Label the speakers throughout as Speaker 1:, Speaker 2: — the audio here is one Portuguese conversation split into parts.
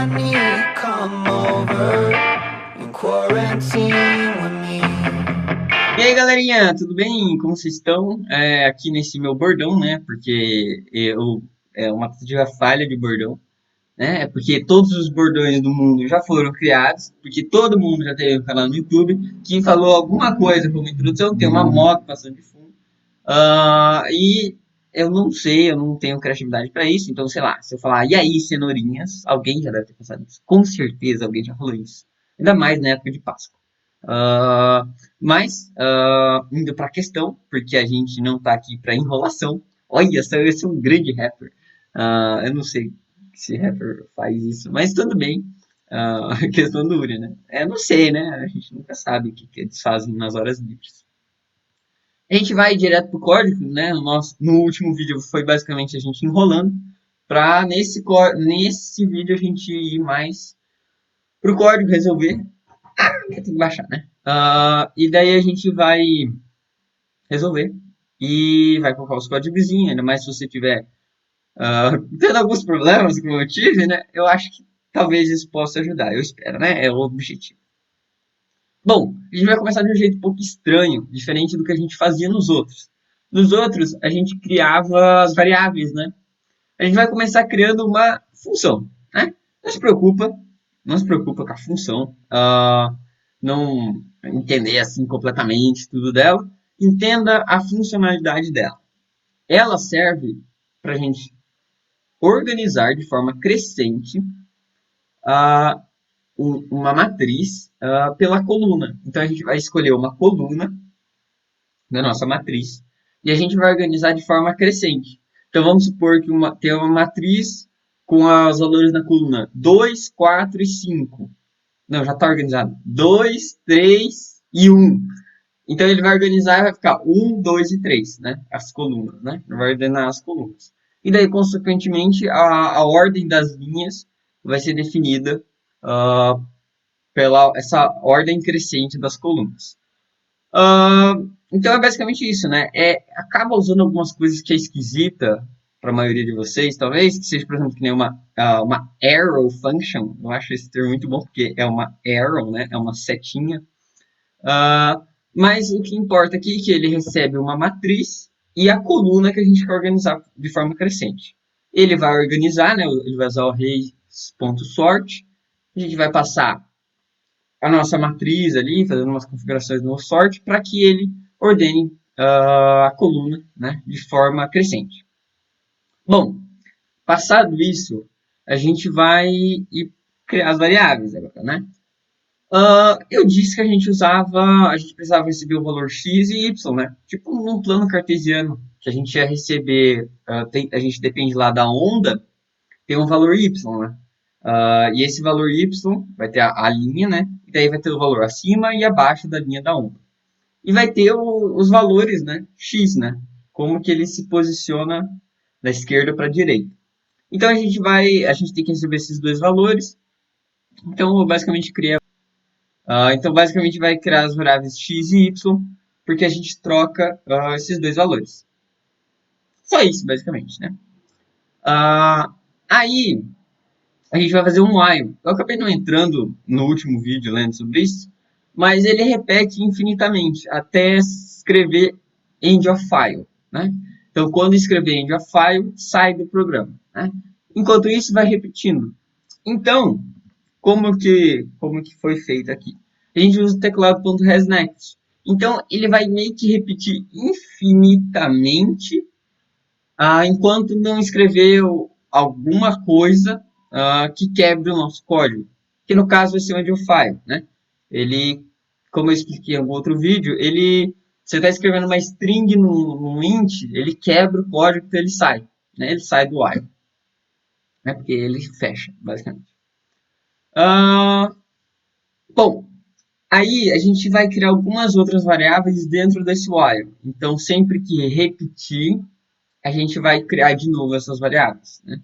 Speaker 1: need, come over and quarantine with me.
Speaker 2: E aí, galerinha, tudo bem? Como vocês estão? Aqui nesse meu bordão, né? Porque é uma tentativa falha de bordão, né? É porque todos os bordões do mundo já foram criados, porque todo mundo já teve um canal no YouTube que falou alguma coisa como introdução, tem uma moto passando de fundo. E eu não sei, eu não tenho criatividade para isso, então sei lá, se eu falar, e aí, cenourinhas, alguém já deve ter pensado nisso. Com certeza alguém já falou isso. Ainda mais na época de Páscoa. Ah, indo para a questão, porque a gente não tá aqui para enrolação. Olha, só eu sou um grande rapper. Eu não sei se rapper faz isso, mas tudo bem. A questão do Uri, né? Não sei, né? A gente nunca sabe o que eles fazem nas horas livres. A gente vai direto pro código, né? No último vídeo foi basicamente a gente enrolando, para nesse vídeo a gente ir mais pro código resolver. Tem que baixar, né? E daí a gente vai resolver e vai colocar os códigos, ainda mais se você tiver tendo alguns problemas como eu tive, né? Eu acho que talvez isso possa ajudar. Eu espero, né? É o objetivo. Bom, a gente vai começar de um jeito um pouco estranho, diferente do que a gente fazia nos outros. Nos outros, a gente criava as variáveis, né? A gente vai começar criando uma função, né? Não se preocupa, não se preocupa com a função, não entender assim completamente tudo dela. Entenda a funcionalidade dela. Ela serve para a gente organizar de forma crescente uh, uma matriz pela coluna. Então a gente vai escolher uma coluna da nossa matriz e a gente vai organizar de forma crescente. Então vamos supor que tem uma matriz com os valores na coluna 2, 4 e 5. Não, já está organizado. 2, 3 e 1. Então ele vai organizar e vai ficar 1, 2 e 3, né? As colunas, né? Ele vai ordenar as colunas. E daí, consequentemente, a ordem das linhas vai ser definida uh, pela essa ordem crescente das colunas. Então é basicamente isso, né? Acaba usando algumas coisas que é esquisita para a maioria de vocês, talvez, que seja, por exemplo, que nem uma arrow function. Eu acho esse termo muito bom, porque é uma arrow, né? É uma setinha. Ah, mas o que importa aqui é que ele recebe uma matriz e a coluna que a gente quer organizar de forma crescente. Ele vai organizar, né? Ele vai usar o arrays.sort. A gente vai passar a nossa matriz ali, fazendo umas configurações no sort, para que ele ordene a coluna, né, de forma crescente. Bom, passado isso, a gente vai criar as variáveis agora, né? Eu disse que a gente precisava receber o valor x e y, né? Tipo num plano cartesiano, que a gente ia receber, a gente depende lá da onda, tem um valor y, né? E esse valor y vai ter a linha, né? E daí vai ter o valor acima e abaixo da linha da onda. E vai ter os valores, né? X, né? Como que ele se posiciona da esquerda para a direita. Então a gente tem que receber esses dois valores. Então eu basicamente então basicamente vai criar as variáveis x e y, porque a gente troca esses dois valores. Só isso, basicamente, né? Uh, aí a gente vai fazer um while. Eu acabei não entrando no último vídeo lendo sobre isso, mas ele repete infinitamente até escrever end of file, né? Então, quando escrever end of file, sai do programa, né? Enquanto isso, vai repetindo. Então, como que foi feito aqui? A gente usa o teclado .resnext. Então, ele vai meio que repetir infinitamente enquanto não escreveu alguma coisa que quebre o nosso código, que no caso vai ser o end file, né? Ele, como eu expliquei em algum outro vídeo, você está escrevendo uma string no int, ele quebra o código, então ele sai, né? Ele sai do while, né? Porque ele fecha, basicamente. Uh, bom, aí a gente vai criar algumas outras variáveis dentro desse while. Então, sempre que repetir, a gente vai criar de novo essas variáveis, né?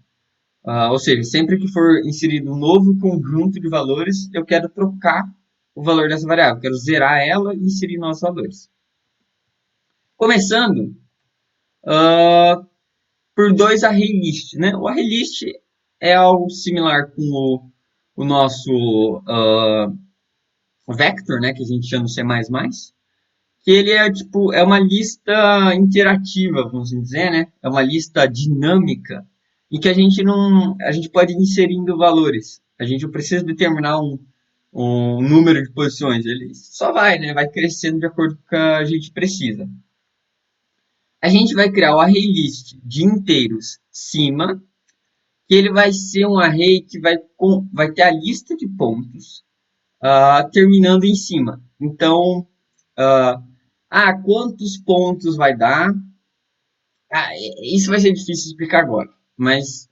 Speaker 2: Ou seja, sempre que for inserido um novo conjunto de valores, eu quero trocar o valor dessa variável. Quero zerar ela e inserir novos valores. Começando por dois array list, né? O array list é algo similar com o nosso vector, né, que a gente chama de C++, que ele é tipo, é uma lista interativa, vamos dizer, né? É uma lista dinâmica em que a gente pode ir inserindo valores. A gente não precisa determinar um número de posições, ele só vai, né? Vai crescendo de acordo com o que a gente precisa. A gente vai criar o array list de inteiros cima, que ele vai ser um array que vai ter a lista de pontos terminando em cima. Então, uh, quantos pontos vai dar? Isso vai ser difícil de explicar agora, mas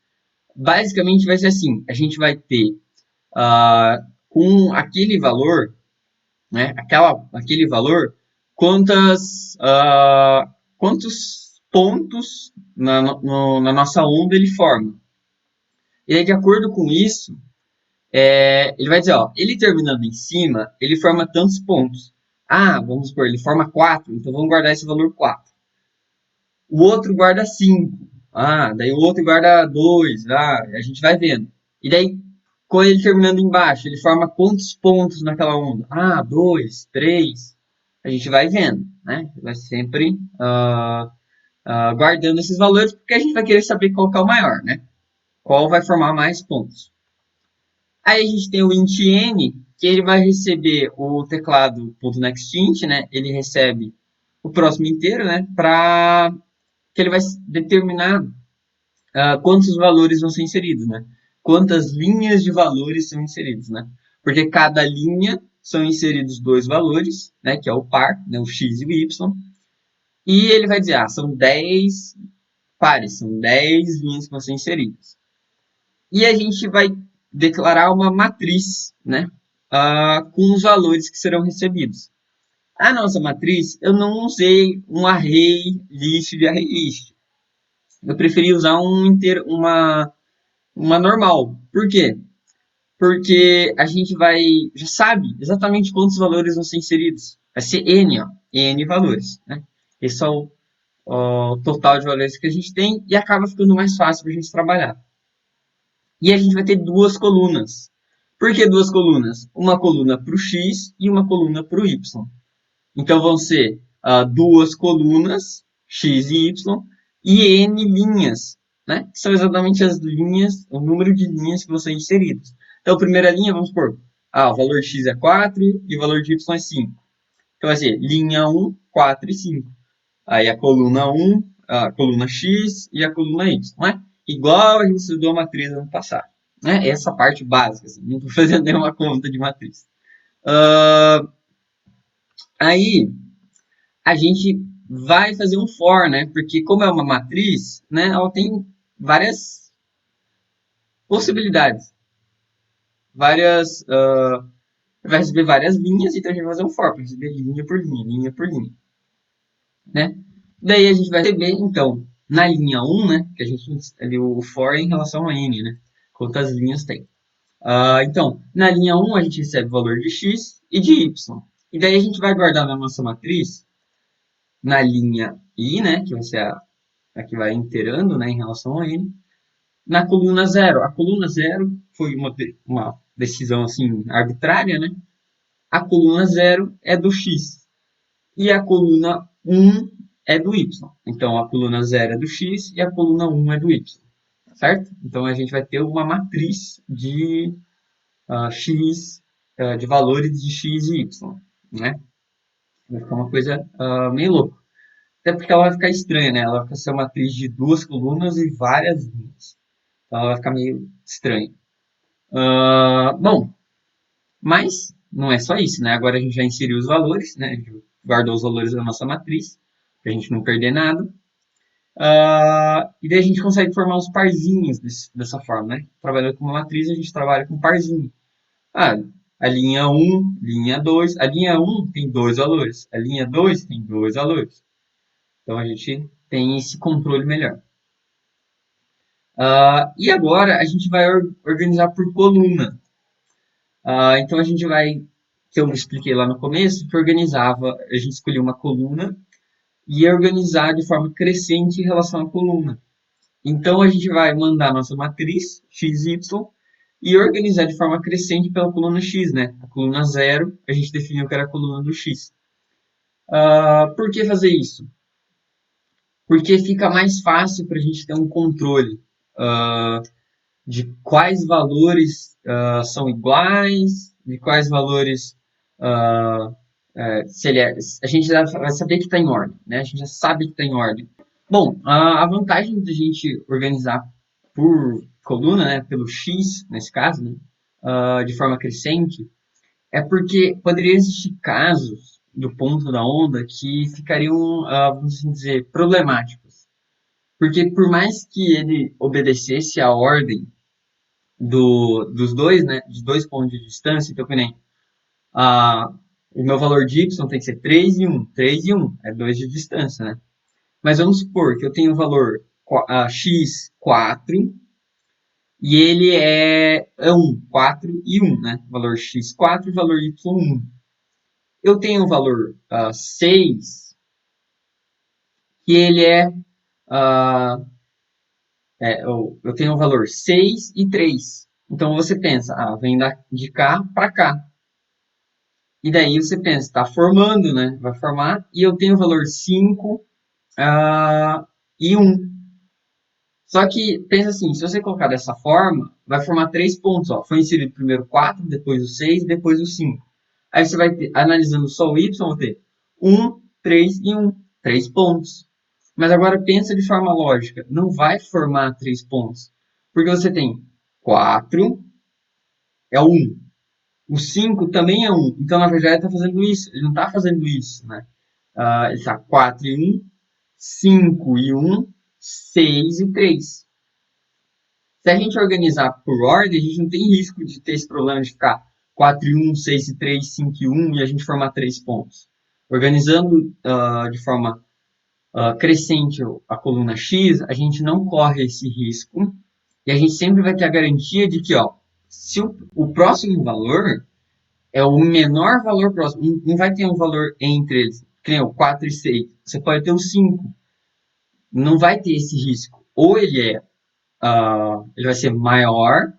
Speaker 2: basicamente vai ser assim: a gente vai ter com aquele valor, né? Aquele valor, quantos pontos na nossa onda ele forma. E aí, de acordo com isso, ele vai dizer, ó, ele terminando em cima, ele forma tantos pontos. Vamos supor, ele forma 4, então vamos guardar esse valor 4. O outro guarda 5. Daí o outro guarda 2. A gente vai vendo. E daí, com ele terminando embaixo, ele forma quantos pontos naquela onda? 2, 3. A gente vai vendo, né? Vai sempre guardando esses valores, porque a gente vai querer saber qual que é o maior, né? Qual vai formar mais pontos. Aí a gente tem o int n, que ele vai receber o teclado .nextInt, né? Ele recebe o próximo inteiro, né? Para que ele vai determinar quantos valores vão ser inseridos, né? Quantas linhas de valores são inseridos, né? Porque cada linha são inseridos dois valores, né? Que é o par, né? O x e o y. E ele vai dizer, são 10 pares, são 10 linhas que vão ser inseridas. E a gente vai declarar uma matriz, né? Com os valores que serão recebidos. A nossa matriz, eu não usei um array list de array list. Eu preferi usar uma normal. Por quê? Porque a gente já sabe exatamente quantos valores vão ser inseridos. Vai ser n, ó, n valores, né? Esse é o total de valores que a gente tem e acaba ficando mais fácil para a gente trabalhar. E a gente vai ter duas colunas. Por que duas colunas? Uma coluna para o x e uma coluna para o y. Então vão ser duas colunas, x e y, e n linhas, né? Que são exatamente as linhas, o número de linhas que vão ser inseridas. Então, a primeira linha, vamos supor, o valor de x é 4 e o valor de y é 5. Então vai ser linha 1, 4 e 5. Aí a coluna 1, a coluna x e a coluna y, não é? Igual a gente estudou a matriz ano passado. Né? Essa parte básica, assim, não estou fazendo nenhuma conta de matriz. Aí, a gente vai fazer um for, né? Porque como é uma matriz, né, ela tem várias possibilidades, vai receber várias linhas, então a gente vai fazer um for para receber linha por linha, né? Daí a gente vai receber, então, na linha 1, né, que a gente ali o for é em relação a n, né? Quantas linhas tem. Então, na linha 1 a gente recebe o valor de x e de y. E daí a gente vai guardar na nossa matriz, na linha i, né, que vai ser a que vai inteirando, né, em relação a n, na coluna 0. A coluna 0 foi uma decisão assim arbitrária, né? A coluna 0 é do x e a coluna 1 é do y. Então a coluna 0 é do x e a coluna 1 é do y, certo? Então a gente vai ter uma matriz de x, de valores de x e y, né? Vai ficar uma coisa meio louca. Até porque ela vai ficar estranha, né? Ela vai ser uma matriz de duas colunas e várias linhas. Então ela vai ficar meio estranha. Bom, mas não é só isso, né? Agora a gente já inseriu os valores, né? A gente guardou os valores da nossa matriz, para a gente não perder nada. E daí a gente consegue formar os parzinhos dessa forma, né? Trabalhando com uma matriz, a gente trabalha com parzinho. A linha 1, linha 2. A linha 1 tem dois valores. A linha 2 tem dois valores. Então a gente tem esse controle melhor. E agora a gente vai organizar por coluna. Então a gente vai, que eu expliquei lá no começo, que organizava, a gente escolhia uma coluna e ia organizar de forma crescente em relação à coluna. Então a gente vai mandar nossa matriz XY e organizar de forma crescente pela coluna x, né? A coluna zero, a gente definiu que era a coluna do x. Por que fazer isso? Porque fica mais fácil para a gente ter um controle uh, de quais valores são iguais, de quais valores uh, se ele é, a gente já vai saber que está em ordem, né? A gente já sabe que está em ordem. Bom, a vantagem de a gente organizar por coluna, né, pelo x nesse caso, né, de forma crescente, é porque poderia existir casos do ponto da onda que ficariam, vamos assim dizer, problemáticos. Porque por mais que ele obedecesse a ordem dos dois, né, de dois pontos de distância, então que nem a, o meu valor de y tem que ser 3 e 1. 3 e 1 é 2 de distância, né? Mas vamos supor que eu tenho o valor x4 e ele é 1, 4 e 1, né? Valor x4 e valor y1. Eu tenho o valor 6, que ele uh, eu tenho o valor 6 e 3. Então você pensa, vem de cá para cá. E daí você pensa, está formando, né? Vai formar. E eu tenho o valor 5 e 1. Só que, pensa assim, se você colocar dessa forma, vai formar 3 pontos. Ó. Foi inserido primeiro o 4, depois o 6, depois o 5. Aí você vai ter, analisando só o y, vai ter 1, 3 e 1. 3 pontos. Mas agora pensa de forma lógica. Não vai formar 3 pontos. Porque você tem 4, é 1. O 5 também é 1. Então, na verdade, ele está fazendo isso. Ele não está fazendo isso, né? Ele está 4 e 1, 5 e 1, 6 e 3. Se a gente organizar por ordem, a gente não tem risco de ter esse problema de ficar 4 e 1, 6 e 3, 5 e 1 e a gente formar 3 pontos. Organizando de forma crescente a coluna X, a gente não corre esse risco e a gente sempre vai ter a garantia de que, se o próximo valor é o menor valor próximo, não vai ter um valor entre eles, que nem o 4 e 6, você pode ter o 5, não vai ter esse risco. Ou ele vai ser maior,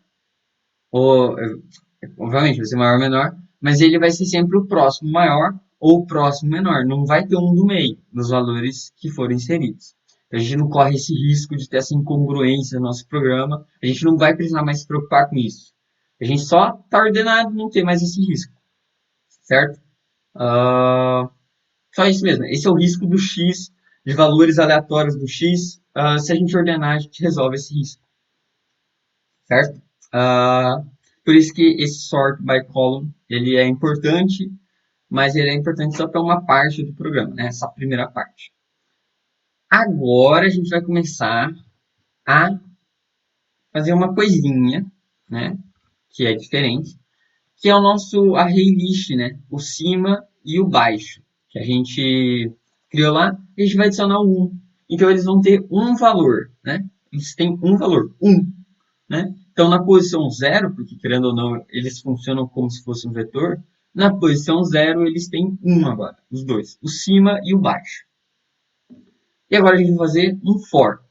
Speaker 2: ou obviamente vai ser maior ou menor, mas ele vai ser sempre o próximo maior ou o próximo menor. Não vai ter um do meio nos valores que foram inseridos. A gente não corre esse risco de ter essa incongruência no nosso programa. A gente não vai precisar mais se preocupar com isso. A gente só está ordenado não ter mais esse risco, certo? Só isso mesmo. Esse é o risco do X, de valores aleatórios do X. Se a gente ordenar, a gente resolve esse risco, certo? Por isso que esse sort by column ele é importante, mas ele é importante só para uma parte do programa, né? Essa primeira parte. Agora a gente vai começar a fazer uma coisinha, né? Que é diferente, que é o nosso array list, né? O cima e o baixo, que a gente criou lá, e a gente vai adicionar o 1. Então eles vão ter um valor, né? Eles têm um valor, 1, né? Então na posição 0, porque querendo ou não, eles funcionam como se fosse um vetor, na posição 0 eles têm 1 agora, os dois, o cima e o baixo. E agora a gente vai fazer um for.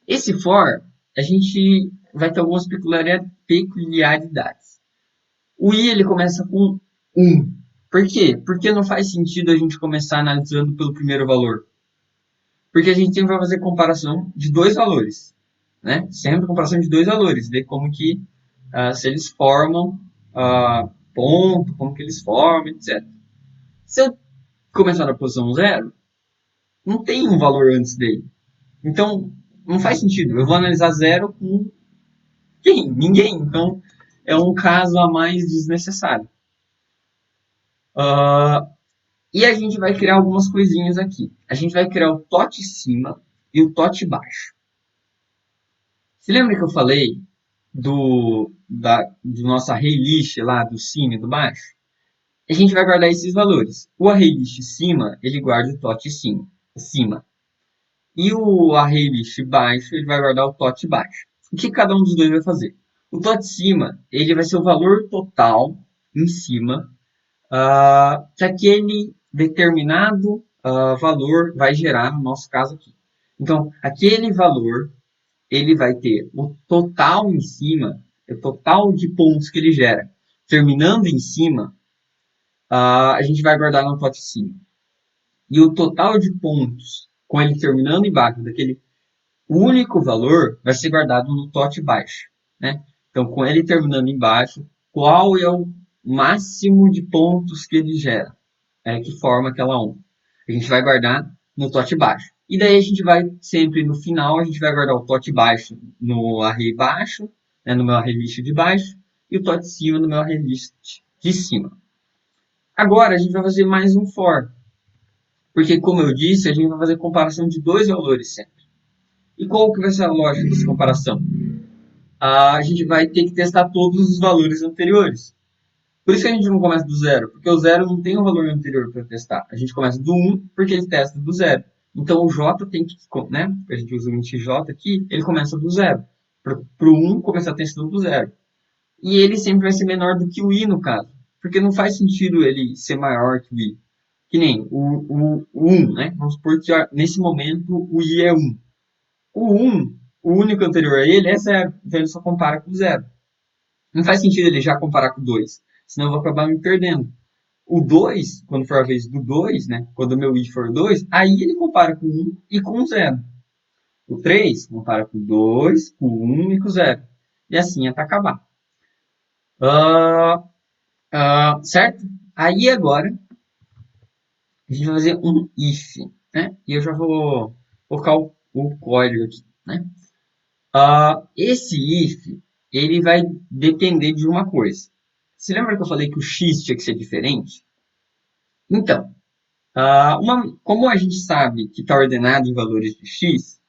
Speaker 2: Esse for, a gente vai ter algumas peculiaridades. O i ele começa com 1. Por quê? Porque não faz sentido a gente começar analisando pelo primeiro valor. Porque a gente sempre vai fazer comparação de dois valores, né? Sempre comparação de dois valores, ver como que se eles formam ponto, como que eles formam, etc. Se eu começar na posição 0, não tem um valor antes dele. Então, não faz sentido. Eu vou analisar 0 com quem? Ninguém. Então, é um caso a mais desnecessário. E a gente vai criar algumas coisinhas aqui. A gente vai criar o tot cima e o tot baixo. Você lembra que eu falei do nosso array list lá, do cima e do baixo? A gente vai guardar esses valores. O array list cima, ele guarda o tot cima. E o array list baixo, ele vai guardar o tot baixo. O que cada um dos dois vai fazer? O tot cima, ele vai ser o valor total em cima que aquele determinado valor vai gerar, no nosso caso aqui. Então, aquele valor, ele vai ter o total em cima o total de pontos que ele gera, terminando em cima, a gente vai guardar no TOT de cima. E o total de pontos com ele terminando embaixo daquele único valor vai ser guardado no TOT baixo, né? Então, com ele terminando embaixo, qual é o máximo de pontos que ele gera, que forma aquela onda? A gente vai guardar no TOT baixo. E daí a gente vai sempre no final, a gente vai guardar o TOT baixo no array baixo, né, no meu array list de baixo, e o TOT de cima no meu array list de cima. Agora a gente vai fazer mais um for, porque como eu disse, a gente vai fazer comparação de dois valores sempre. E qual que vai ser a lógica dessa comparação? A gente vai ter que testar todos os valores anteriores. Por isso que a gente não começa do zero, porque o zero não tem um valor anterior para testar. A gente começa do 1 porque ele testa do zero. Então o J tem que, né? A gente usa o int J aqui, ele começa do zero. Para o 1 começar testando do zero. E ele sempre vai ser menor do que o I no caso. Porque não faz sentido ele ser maior que o I. Que nem o 1, né? Vamos supor que nesse momento o I é 1. O 1, o único anterior a ele é zero. Então ele só compara com zero. Não faz sentido ele já comparar com o 2. Senão eu vou acabar me perdendo. O 2, quando for a vez do 2, né? Quando o meu i for 2, aí ele compara com 1 e com 0. O 3 compara com 2, com 1 e com 0. E assim até acabar. Certo? Aí agora a gente vai fazer um if, né? E eu já vou colocar o código aqui, né? Esse if, ele vai depender de uma coisa. Você lembra que eu falei que o x tinha que ser diferente? Então, como a gente sabe que está ordenado em valores de x,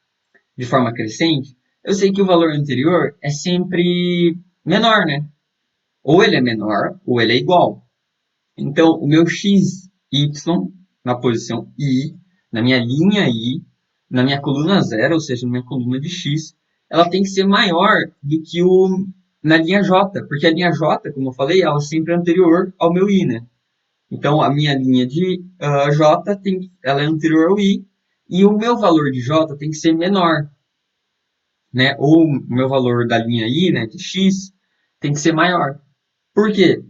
Speaker 2: de forma crescente, eu sei que o valor anterior é sempre menor, né? Ou ele é menor, ou ele é igual. Então, o meu x, y, na posição i, na minha linha i, na minha coluna zero, ou seja, na minha coluna de x, ela tem que ser maior do que o na linha j, porque a linha j, como eu falei, ela sempre é anterior ao meu i, né? Então, a minha linha de j ela é anterior ao i, e o meu valor de j tem que ser menor, né? Ou o meu valor da linha i, né, de x, tem que ser maior. Por quê?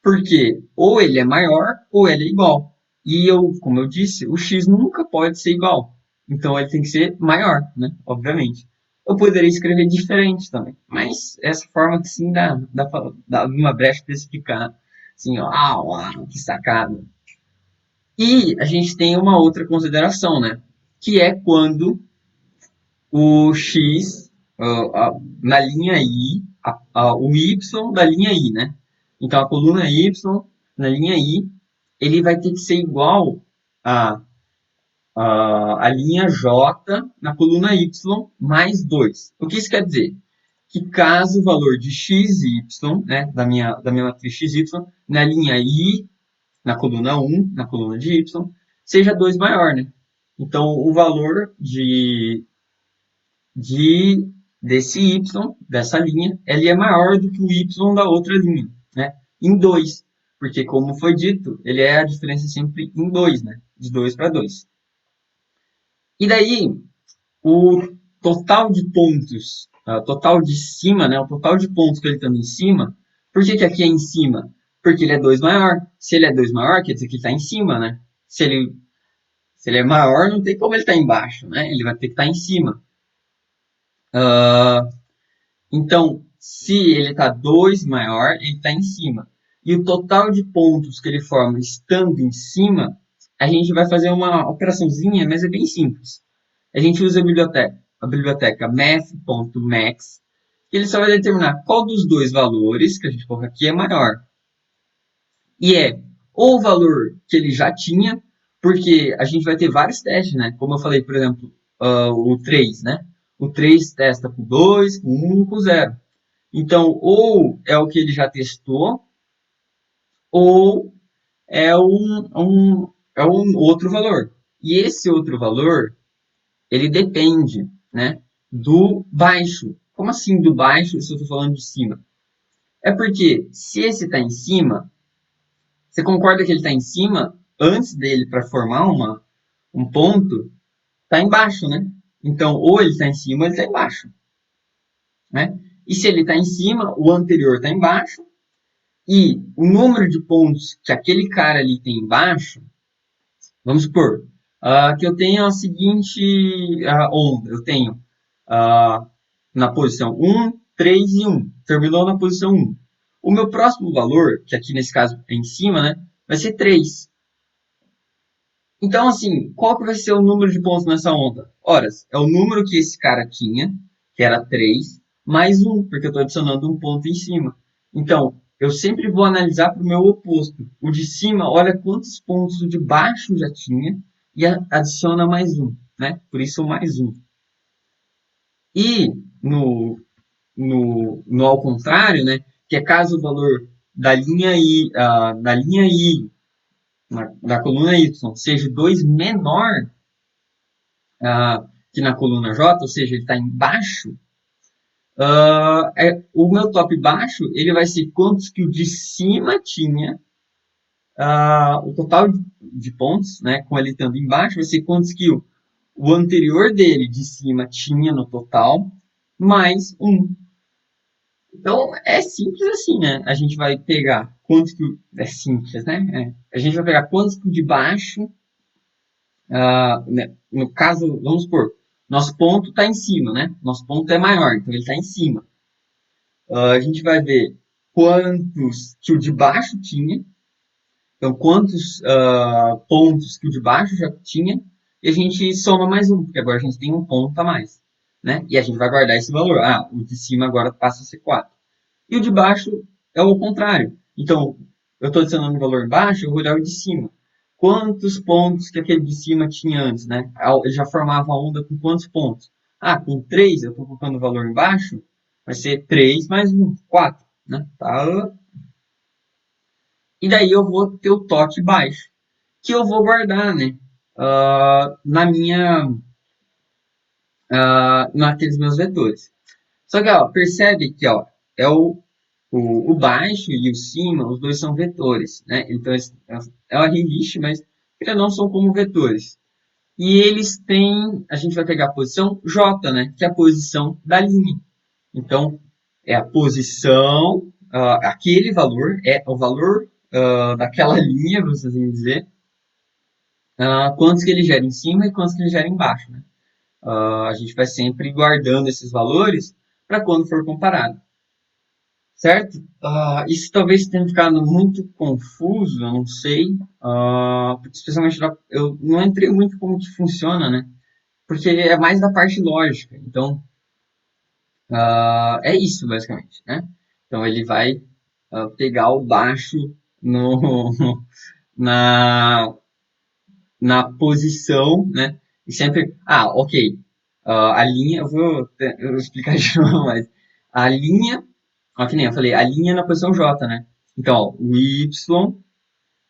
Speaker 2: Porque ou ele é maior ou ele é igual. E eu, como eu disse, o x nunca pode ser igual. Então ele tem que ser maior, né? Obviamente. Eu poderia escrever diferente também. Mas essa forma que sim dá uma brecha para explicar. Assim, ó, que sacada. E a gente tem uma outra consideração, né? Que é quando o x na linha i, o y da linha i, né? Então a coluna y na linha i, ele vai ter que ser igual a, a linha j na coluna y mais 2. O que isso quer dizer? Que caso o valor de x e y, né, da minha matriz x, y, na linha i, na coluna 1, na coluna de y, seja 2 maior, né? Então, o valor desse y, dessa linha, ele é maior do que o y da outra linha, né? Em 2, porque como foi dito, ele é a diferença sempre em 2, né? De 2 para 2. E daí, o total de pontos, total de cima, né? O total de pontos que ele está em cima, por que aqui é em cima? Porque ele é 2 maior. Se ele é 2 maior, quer dizer que ele está em cima, né? Se ele é maior, não tem como ele estar embaixo, né? Ele vai ter que estar em cima. Então, se ele está 2 maior, ele está em cima. E o total de pontos que ele forma estando em cima, a gente vai fazer uma operaçãozinha, mas é bem simples. A gente usa a biblioteca math.max, que ele só vai determinar qual dos dois valores que a gente coloca aqui é maior. E é ou o valor que ele já tinha, porque a gente vai ter vários testes, né? Como eu falei, por exemplo, o 3, né? O 3 testa com 2, com 1, com 0. Então, ou é o que ele já testou, ou é um outro valor. E esse outro valor, ele depende, né, do baixo. Como assim do baixo se eu estou falando de cima? É porque se esse está em cima, você concorda que ele está em cima antes dele para formar um ponto, está embaixo, né? Então, ou ele está em cima ou ele está embaixo, né? E se ele está em cima, o anterior está embaixo. E o número de pontos que aquele cara ali tem embaixo, vamos supor, que eu tenho a seguinte onda. Eu tenho ah, na posição 1, 3 e 1. Terminou na posição 1. O meu próximo valor, que aqui nesse caso é em cima, né, vai ser 3. Então, assim, qual que vai ser o número de pontos nessa onda? Ora, é o número que esse cara tinha, que era 3, mais um, porque eu estou adicionando um ponto em cima. Então, eu sempre vou analisar para o meu oposto. O de cima, olha quantos pontos o de baixo já tinha e adiciona mais um, né? Por isso, mais um. E no ao contrário, né? Que é caso o valor da linha I, da coluna Y, seja 2 menor que na coluna J, ou seja, ele está embaixo, o meu top baixo ele vai ser quantos que o de cima tinha, o total de pontos, né, com ele estando embaixo, vai ser quantos que o anterior dele de cima tinha no total, mais um. Então é simples assim, né? A gente vai pegar quantos que é simples, né? A gente vai pegar quantos que o de baixo, né? No caso, vamos supor, nosso ponto está em cima, né? Nosso ponto é maior, então ele está em cima. A gente vai ver quantos que o de baixo tinha, então quantos pontos que o de baixo já tinha, e a gente soma mais um, porque agora a gente tem um ponto a mais, né? E a gente vai guardar esse valor. O de cima agora passa a ser 4. E o de baixo é o contrário. Então, eu estou adicionando um valor embaixo, eu vou olhar o de cima. Quantos pontos que aquele de cima tinha antes, né? Ele já formava a onda com quantos pontos? Com 3, eu estou colocando o valor embaixo, vai ser 3 mais um, 4, né? Tá? E daí eu vou ter o toque baixo, que eu vou guardar, né? Na minha, naqueles meus vetores. Só que, ó, percebe que, ó, é o baixo e o cima, os dois são vetores, né? Então, é uma riliche, mas eles não são como vetores. E eles têm, a gente vai pegar a posição J, né? Que é a posição da linha. Então, é a posição, aquele valor, é o valor daquela linha, vamos assim dizer, quantos que ele gera em cima e quantos que ele gera embaixo, né? A gente vai sempre guardando esses valores para quando for comparado. Certo? Isso talvez tenha ficado muito confuso, eu não sei. Porque especialmente eu não entrei muito como que funciona, né? Porque é mais da parte lógica. Então, é isso, basicamente, né? Então, ele vai pegar o baixo no, na, na posição, né? E sempre, ok. A linha, eu vou explicar de novo, mas a linha, que nem eu falei, a linha na posição J, né? Então, ó, o Y,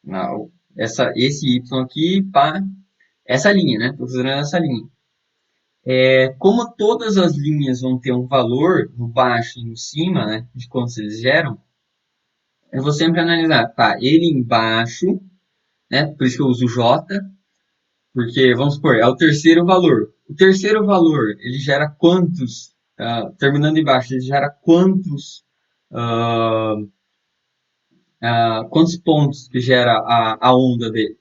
Speaker 2: não, esse Y aqui, pá, essa linha, né? Tô fazendo essa linha. Como todas as linhas vão ter um valor no baixo e no cima, né? De quantos eles geram, eu vou sempre analisar, tá? Ele embaixo, né? Por isso que eu uso J, porque, vamos supor, é o terceiro valor. O terceiro valor, ele gera quantos, terminando embaixo, ele gera ah, quantos pontos que gera a onda dele.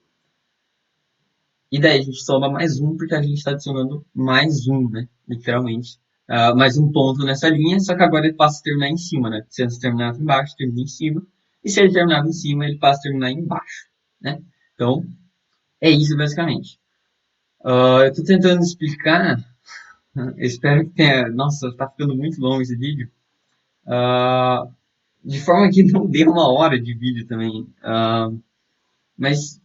Speaker 2: E daí a gente soma mais um, porque a gente está adicionando mais um, né? Literalmente. Mais um ponto nessa linha, só que agora ele passa a terminar em cima, né? Se antes terminava embaixo, termina em cima. E se ele terminava em cima, ele passa a terminar embaixo, né? Então, é isso basicamente. Eu estou tentando explicar. Eu espero que tenha. Nossa, está ficando muito longo esse vídeo. Ah, de forma que não dê 1 hora de vídeo também. Mas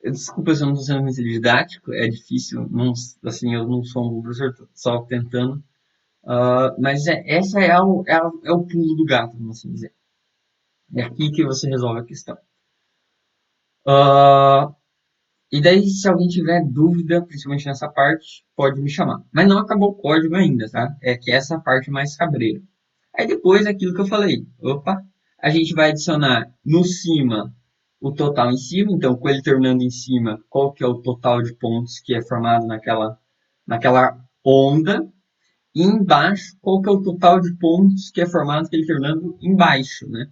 Speaker 2: desculpa se eu não estou sendo muito didático, é difícil, não, assim, eu não sou um professor, tô só tentando. Mas essa é o pulo do gato, vamos assim dizer. É aqui que você resolve a questão. Ah, e daí, se alguém tiver dúvida, principalmente nessa parte, pode me chamar. Mas não acabou o código ainda, tá? É que essa parte é mais cabreira. Aí depois, aquilo que eu falei. Opa, a gente vai adicionar no cima o total em cima. Então, com ele terminando em cima, qual que é o total de pontos que é formado naquela onda. E embaixo, qual que é o total de pontos que é formado com ele terminando embaixo, né?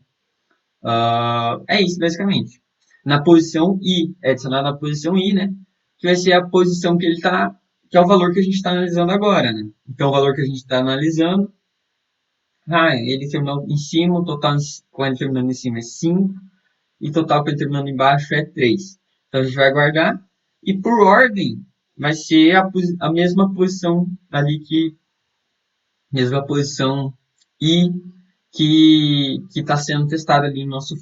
Speaker 2: É isso, basicamente. Na posição I, é adicionado na posição I, né? Que vai ser a posição que ele está, que é o valor que a gente está analisando agora, né? Então, o valor que a gente está analisando, ele terminou em cima, o total com ele terminando em cima é 5, e o total com ele terminando embaixo é 3. Então, a gente vai guardar, e por ordem, vai ser a mesma posição ali que, mesma posição I que está sendo testada ali no nosso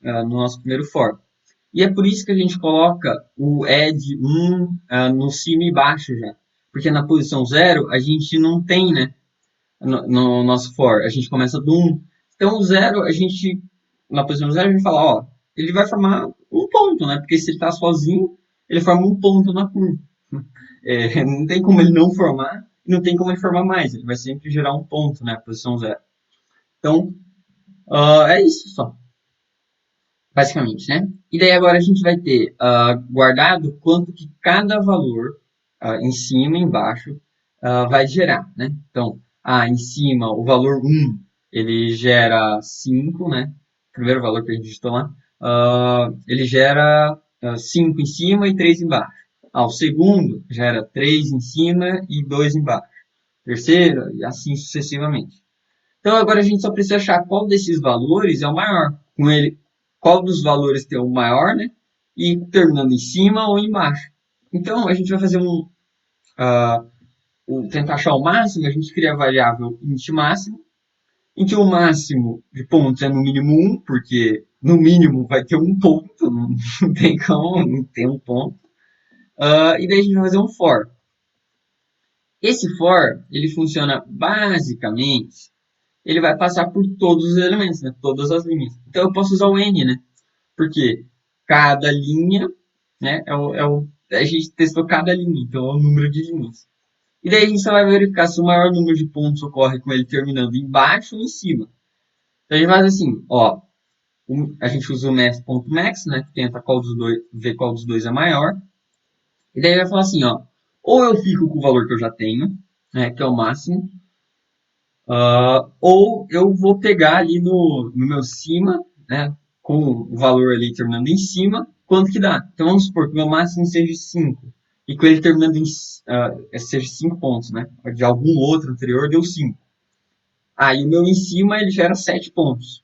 Speaker 2: no nosso primeiro for. E é por isso que a gente coloca o add 1 no cima e baixo já. Porque na posição 0 a gente não tem, né? No nosso for. A gente começa do 1. Então o 0, a gente, na posição 0, a gente fala, ó, ele vai formar um ponto, né? Porque se ele está sozinho, ele forma um ponto na curva. Não tem como ele não formar, e não tem como ele formar mais. Ele vai sempre gerar um ponto, né? A posição 0. Então, é isso só, basicamente, né? E daí agora a gente vai ter guardado quanto que cada valor, em cima e embaixo, vai gerar, né? Então, em cima, o valor um ele gera 5, né? O primeiro valor que a gente digitou lá, ele gera 5 em cima e 3 embaixo. O segundo gera 3 em cima e 2 embaixo. Terceiro, e assim sucessivamente. Então agora a gente só precisa achar qual desses valores é o maior. Com ele, qual dos valores tem o maior, né? E terminando em cima ou embaixo. Então a gente vai fazer tentar achar o máximo, a gente cria a variável int máximo, em que o máximo de pontos é no mínimo um, porque no mínimo vai ter um ponto, não tem como não ter um ponto. E daí a gente vai fazer um for. Esse for, ele funciona basicamente, ele vai passar por todos os elementos, né? Todas as linhas. Então eu posso usar o n, né? Porque cada linha, né, a gente testou cada linha, então é o número de linhas. E daí a gente só vai verificar se o maior número de pontos ocorre com ele terminando embaixo ou em cima. Então a gente faz assim, ó, a gente usa o math.max, né, que tenta ver qual dos dois é maior. E daí vai falar assim, ó, ou eu fico com o valor que eu já tenho, né, que é o máximo, ou eu vou pegar ali no meu cima, né, com o valor ali terminando em cima, quanto que dá. Então vamos supor que o meu máximo seja 5 e com ele terminando em seja 5 pontos, né? De algum outro anterior deu 5. E o meu em cima ele gera 7 pontos.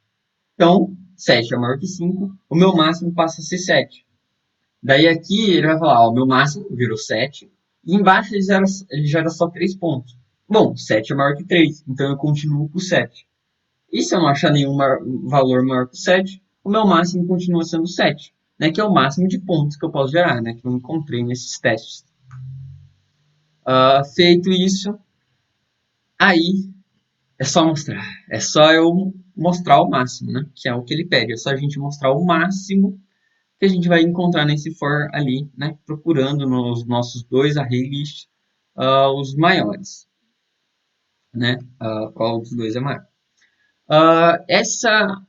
Speaker 2: Então, 7 é maior que 5, o meu máximo passa a ser 7. Daí aqui ele vai falar, ó, o meu máximo virou 7, e embaixo ele gera só 3 pontos. Bom, 7 é maior que 3, então eu continuo com 7. E se eu não achar nenhum valor maior que 7, o meu máximo continua sendo 7, né, que é o máximo de pontos que eu posso gerar, né, que eu encontrei nesses testes. Feito isso, aí é só mostrar. É só eu mostrar o máximo, né, que é o que ele pede. É só a gente mostrar o máximo que a gente vai encontrar nesse for ali, né, procurando nos nossos dois array list os maiores, né, qual dos dois é maior. Essa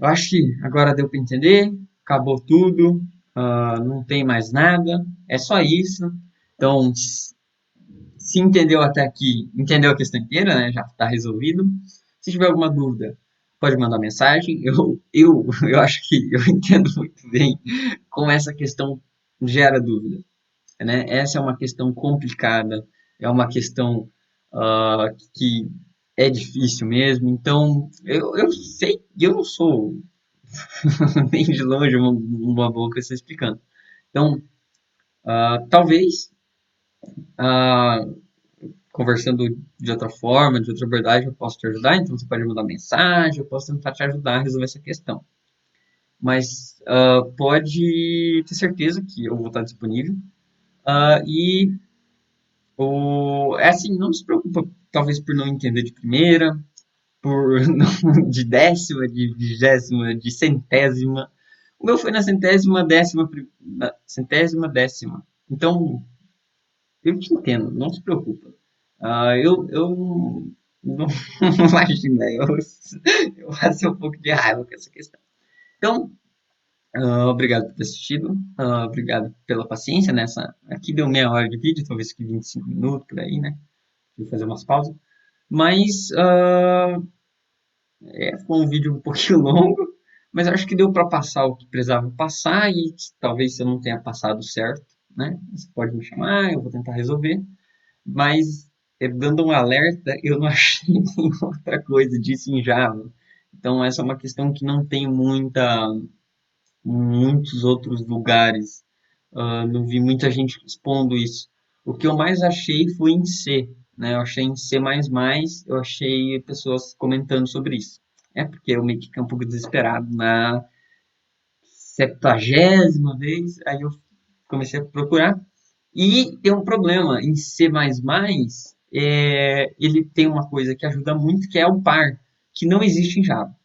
Speaker 2: eu acho que agora deu para entender. Acabou tudo. Não tem mais nada. É só isso. Então, se entendeu até aqui, entendeu a questão inteira, né? Já está resolvido. Se tiver alguma dúvida, pode mandar mensagem. Eu acho que eu entendo muito bem como essa questão gera dúvida, né? Essa é uma questão complicada, é uma questão que é difícil mesmo. Então, eu sei, eu não sou nem de longe uma boa pessoa explicando. Então, talvez, ah, conversando de outra forma, de outra abordagem, eu posso te ajudar. Então, você pode mandar mensagem, eu posso tentar te ajudar a resolver essa questão. Mas pode ter certeza que eu vou estar disponível. E é assim, não se preocupa, talvez por não entender de primeira, por de décima, de vigésima, de centésima. O meu foi na centésima décima, na centésima décima. Então, eu te entendo, não se preocupa. Eu não, não imagino, eu passei um pouco de raiva com essa questão. Então, obrigado por ter assistido, obrigado pela paciência nessa. Aqui deu meia hora de vídeo, talvez que 25 minutos por aí, né? Fui fazer umas pausas. Mas ficou um vídeo um pouquinho longo, mas acho que deu para passar o que precisava passar e talvez se eu não tenha passado certo, né? Você pode me chamar, eu vou tentar resolver. Mas, dando um alerta, eu não achei nenhuma outra coisa disso em Java. Então, essa é uma questão que não tem muitos outros lugares. Não vi muita gente expondo isso. O que eu mais achei foi em C, né? Eu achei em C++, eu achei pessoas comentando sobre isso. É porque eu meio que fiquei um pouco desesperado na 70ª vez, aí eu comecei a procurar. E tem um problema, em C++, ele tem uma coisa que ajuda muito, que é o par, que não existe em Java,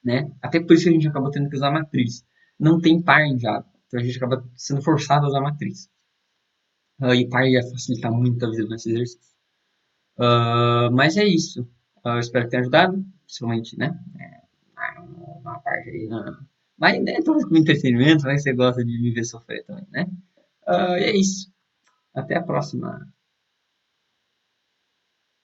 Speaker 2: né? Até por isso que a gente acabou tendo que usar matriz. Não tem par em Java, então a gente acaba sendo forçado a usar matriz. E par ia facilitar muito a vida nesse exercício. Mas é isso. Eu espero que tenha ajudado, principalmente, né? Uma parte aí, mas né, talvez com entretenimento, vai que você gosta de me ver sofrer também, né? E é isso. Até a próxima.